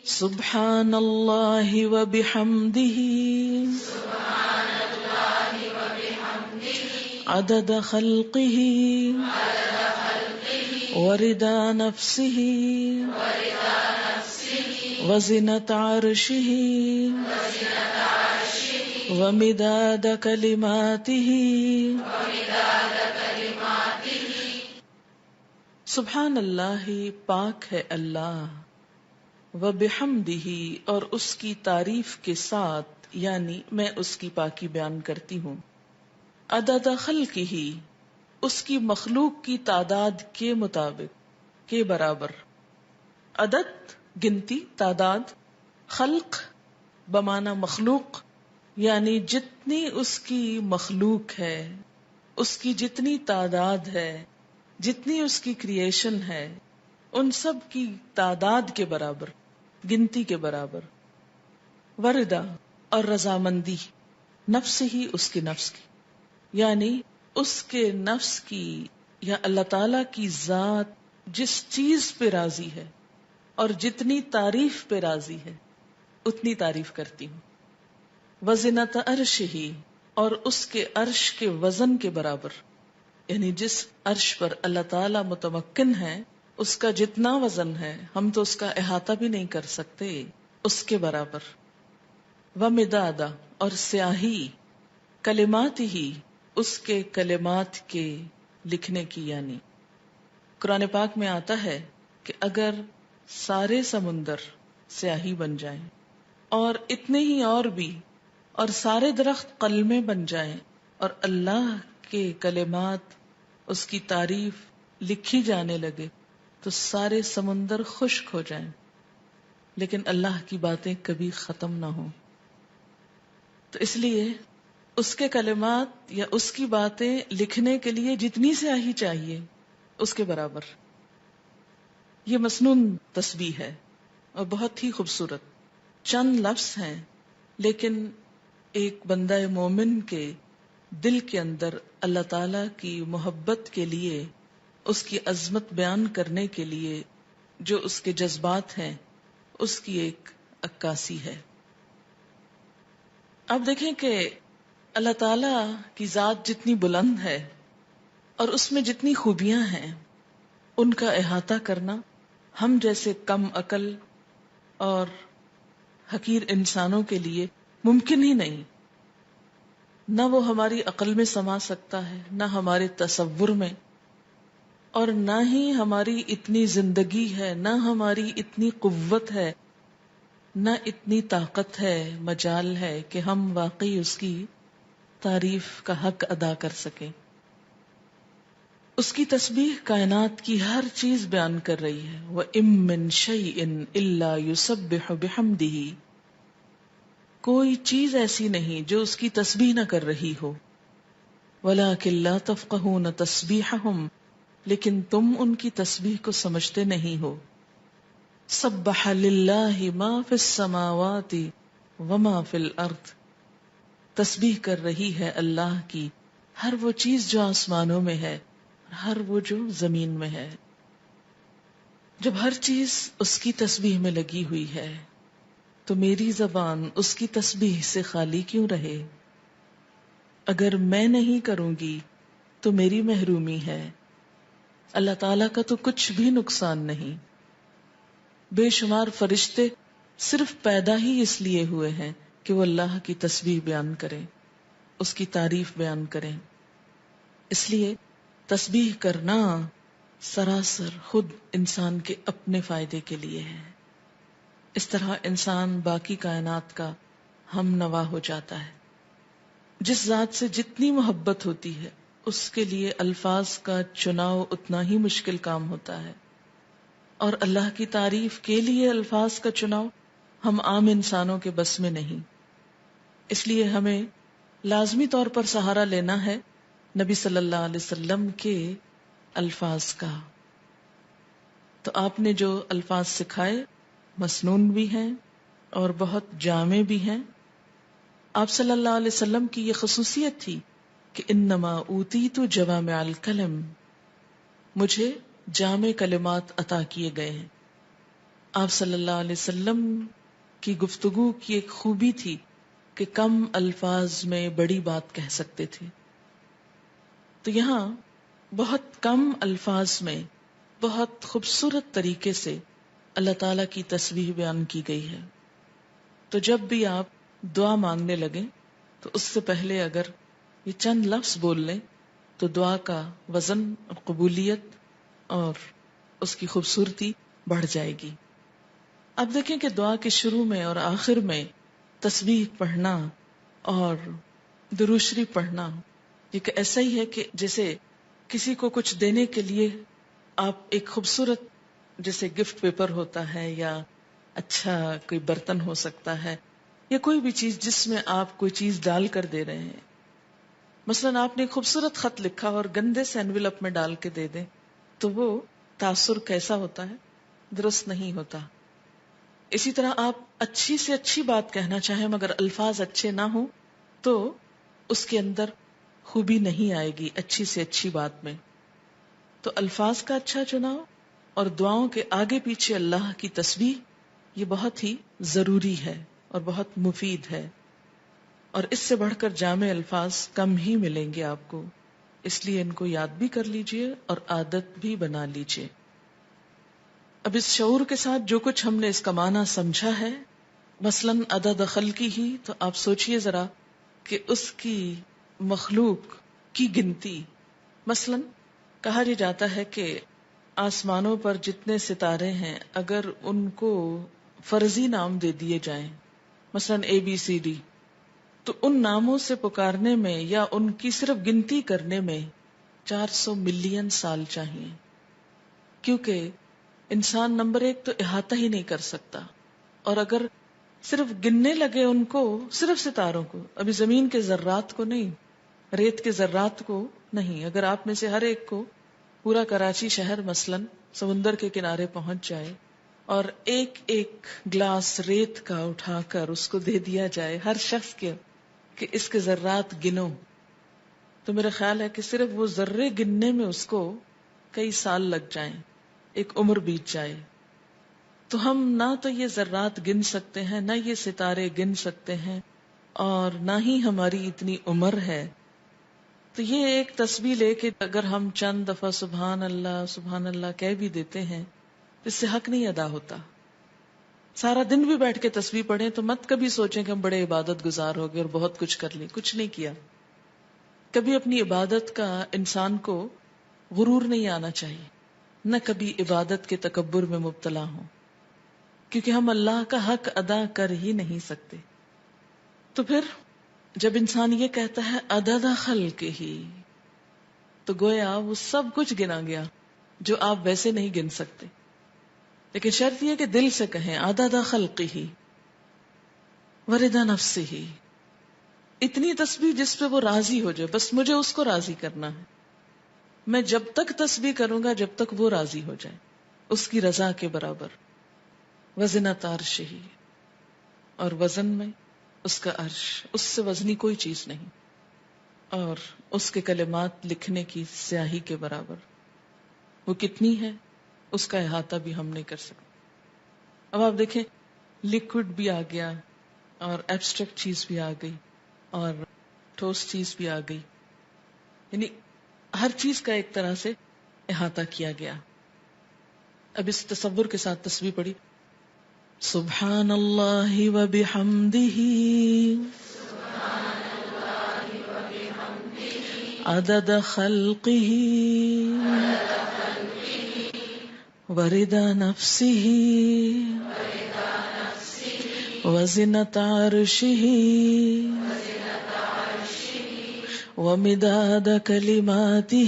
سبحان اللہ وبحمدہ عدد خلقہ ورضا نفسہ وزنة عرشہ ومداد کلماتہ. سبحان اللہ، پاک ہے اللہ، وبحمدہ، اور اس کی تعریف کے ساتھ، یعنی میں اس کی پاکی بیان کرتی ہوں. عدد خلقہ، اس کی مخلوق کی تعداد کے مطابق، کے برابر. عدد گنتی، تعداد. خلق بمعنی مخلوق، یعنی جتنی اس کی مخلوق ہے، اس کی جتنی تعداد ہے، جتنی اس کی کریشن ہے، ان سب کی تعداد کے برابر، گنتی کے برابر. وردا، اور رضامندی، نفس ہی، اس کے نفس کی، یعنی اس کے نفس کی یا اللہ تعالی کی ذات جس چیز پہ راضی ہے اور جتنی تعریف پہ راضی ہے اتنی تعریف کرتی ہوں. وزنۃ عرشہ، اور اس کے عرش کے وزن کے برابر، یعنی جس عرش پر اللہ تعالی متمکن ہے اس کا جتنا وزن ہے ہم تو اس کا احاطہ بھی نہیں کر سکتے، اس کے برابر. ومداد، اور سیاہی، کلمات ہی، اس کے کلمات کے لکھنے کی، یعنی قرآن پاک میں آتا ہے کہ اگر سارے سمندر سیاہی بن جائیں اور اتنے ہی اور بھی، اور سارے درخت قلمیں بن جائیں اور اللہ کے کلمات، اس کی تعریف لکھی جانے لگے تو سارے سمندر خشک ہو جائیں، لیکن اللہ کی باتیں کبھی ختم نہ ہوں. تو اس لیے اس کے کلمات یا اس کی باتیں لکھنے کے لیے جتنی سیاہی چاہیے اس کے برابر. یہ مسنون تسبیح ہے اور بہت ہی خوبصورت. چند لفظ ہیں لیکن ایک بندہ مومن کے دل کے اندر اللہ تعالی کی محبت کے لیے، اس کی عظمت بیان کرنے کے لیے جو اس کے جذبات ہیں اس کی ایک عکاسی ہے. اب دیکھیں کہ اللہ تعالی کی ذات جتنی بلند ہے اور اس میں جتنی خوبیاں ہیں ان کا احاطہ کرنا ہم جیسے کم عقل اور حقیر انسانوں کے لیے ممکن ہی نہیں. نہ وہ ہماری عقل میں سما سکتا ہے، نہ ہمارے تصور میں، اور نہ ہی ہماری اتنی زندگی ہے، نہ ہماری اتنی قوت ہے، نہ اتنی طاقت ہے، مجال ہے کہ ہم واقعی اس کی تعریف کا حق ادا کر سکیں. اس کی تسبیح کائنات کی ہر چیز بیان کر رہی ہے. وَإِن مِّن شَيْءٍ إِلَّا يُسَبِّحُ بِحَمْدِهِ، کوئی چیز ایسی نہیں جو اس کی تسبیح نہ کر رہی ہو. وَلَٰكِن لَّا تَفْقَهُونَ تَسْبِيحَهُمْ، لیکن تم ان کی تسبیح کو سمجھتے نہیں ہو. سَبَّحَ لِلَّهِ مَا فِي السَّمَاوَاتِ وَمَا فِي الْأَرْضِ، تسبیح کر رہی ہے اللہ کی ہر وہ چیز جو آسمانوں میں ہے اور ہر وہ جو زمین میں ہے. جب ہر چیز اس کی تسبیح میں لگی ہوئی ہے تو میری زبان اس کی تسبیح سے خالی کیوں رہے؟ اگر میں نہیں کروں گی تو میری محرومی ہے. اللہ تعالیٰ کا تو کچھ بھی نقصان نہیں. بے شمار فرشتے صرف پیدا ہی اس لیے ہوئے ہیں کہ وہ اللہ کی تسبیح بیان کریں، اس کی تعریف بیان کریں. اس لیے تسبیح کرنا سراسر خود انسان کے اپنے فائدے کے لیے ہے. اس طرح انسان باقی کائنات کا ہم نوا ہو جاتا ہے. جس ذات سے جتنی محبت ہوتی ہے اس کے لیے الفاظ کا چناؤ اتنا ہی مشکل کام ہوتا ہے، اور اللہ کی تعریف کے لیے الفاظ کا چناؤ ہم عام انسانوں کے بس میں نہیں. اس لیے ہمیں لازمی طور پر سہارا لینا ہے نبی صلی اللہ علیہ وسلم کے الفاظ کا. تو آپ نے جو الفاظ سکھائے مسنون بھی ہیں اور بہت جامع بھی ہیں. آپ صلی اللہ علیہ وسلم کی یہ خصوصیت تھی کہ انما اوتیت جوامع الکلم، مجھے جامع کلمات عطا کیے گئے ہیں. آپ صلی اللہ علیہ وسلم کی گفتگو کی ایک خوبی تھی کہ کم الفاظ میں بڑی بات کہہ سکتے تھے. تو یہاں بہت کم الفاظ میں بہت خوبصورت طریقے سے اللہ تعالیٰ کی تسبیح بیان کی گئی ہے. تو جب بھی آپ دعا مانگنے لگیں تو اس سے پہلے اگر یہ چند لفظ بول لیں تو دعا کا وزن اور قبولیت اور اس کی خوبصورتی بڑھ جائے گی. اب دیکھیں کہ دعا کے شروع میں اور آخر میں تسبیح پڑھنا اور درود شریف پڑھنا ایک ایسا ہی ہے کہ جیسے کسی کو کچھ دینے کے لیے آپ ایک خوبصورت جیسے گفٹ پیپر ہوتا ہے یا اچھا کوئی برتن ہو سکتا ہے یا کوئی بھی چیز جس میں آپ کوئی چیز ڈال کر دے رہے ہیں. مثلا آپ نے ایک خوبصورت خط لکھا اور گندے سے انویلپ میں ڈال کے دے دیں تو وہ تاثر کیسا ہوتا ہے؟ درست نہیں ہوتا. اسی طرح آپ اچھی سے اچھی بات کہنا چاہیں مگر الفاظ اچھے نہ ہوں تو اس کے اندر خوبی نہیں آئے گی اچھی سے اچھی بات میں. تو الفاظ کا اچھا چناؤ اور دعاؤں کے آگے پیچھے اللہ کی تسبیح یہ بہت ہی ضروری ہے اور بہت مفید ہے، اور اس سے بڑھ کر جامع الفاظ کم ہی ملیں گے آپ کو. اس لیے ان کو یاد بھی کر لیجئے اور عادت بھی بنا لیجئے. اب اس شعور کے ساتھ جو کچھ ہم نے اس کا معنی سمجھا ہے، مثلاً عدد خلقی ہی، تو آپ سوچئے ذرا کہ اس کی مخلوق کی گنتی، مثلاً کہا جاتا ہے کہ آسمانوں پر جتنے ستارے ہیں اگر ان کو فرضی نام دے دیے جائیں، مثلاً ABCD، تو ان ناموں سے پکارنے میں یا ان کی صرف گنتی کرنے میں 400 ملین سال چاہیے، کیونکہ انسان نمبر ایک تو احاطہ ہی نہیں کر سکتا. اور اگر صرف گننے لگے ان کو، صرف ستاروں کو، ابھی زمین کے ذرات کو نہیں، ریت کے ذرات کو نہیں، اگر آپ میں سے ہر ایک کو پورا کراچی شہر مثلاً سمندر کے کنارے پہنچ جائے اور ایک ایک گلاس ریت کا اٹھا کر اس کو دے دیا جائے ہر شخص کے کہ اس کے ذرات گنو، تو میرا خیال ہے کہ صرف وہ ذرے گننے میں اس کو کئی سال لگ جائیں، ایک عمر بیت جائے. تو ہم نہ تو یہ ذرات گن سکتے ہیں، نہ یہ ستارے گن سکتے ہیں، اور نہ ہی ہماری اتنی عمر ہے. تو یہ ایک تسبیح لے کے اگر ہم چند دفعہ سبحان اللہ کہہ بھی دیتے ہیں تو اس سے حق نہیں ادا ہوتا. سارا دن بھی بیٹھ کے تسبیح پڑھیں تو مت کبھی سوچیں کہ ہم بڑے عبادت گزار ہو گئے اور بہت کچھ کر لیں. کچھ نہیں کیا. کبھی اپنی عبادت کا انسان کو غرور نہیں آنا چاہیے، نہ کبھی عبادت کے تکبر میں مبتلا ہوں، کیونکہ ہم اللہ کا حق ادا کر ہی نہیں سکتے. تو پھر جب انسان یہ کہتا ہے عدد خلق ہی، تو گویا وہ سب کچھ گنا گیا جو آپ ویسے نہیں گن سکتے. لیکن شرط یہ کہ دل سے کہیں عدد خلق ہی ورضا نفس ہی، اتنی تسبیح جس پہ وہ راضی ہو جائے، بس مجھے اس کو راضی کرنا ہے. میں جب تک تسبیح کروں گا جب تک وہ راضی ہو جائے، اس کی رضا کے برابر. وزنۃ عرشہ، اور وزن میں اس کا عرش، اس سے وزنی کوئی چیز نہیں، اور اس کے کلمات لکھنے کی سیاہی کے برابر. وہ کتنی ہے اس کا احاطہ بھی ہم نہیں کر سکتے. اب آپ دیکھیں لیکوڈ بھی آ گیا اور ایبسٹریکٹ چیز بھی آ گئی اور ٹھوس چیز بھی آ گئی، یعنی ہر چیز کا ایک طرح سے احاطہ کیا گیا. اب اس تصور کے ساتھ تسبیح پڑھی، سبحان اللہ و بحمدہ عدد خلقہ ورضا نفسہ وزنۃ عرشہ ومداد کلماتہ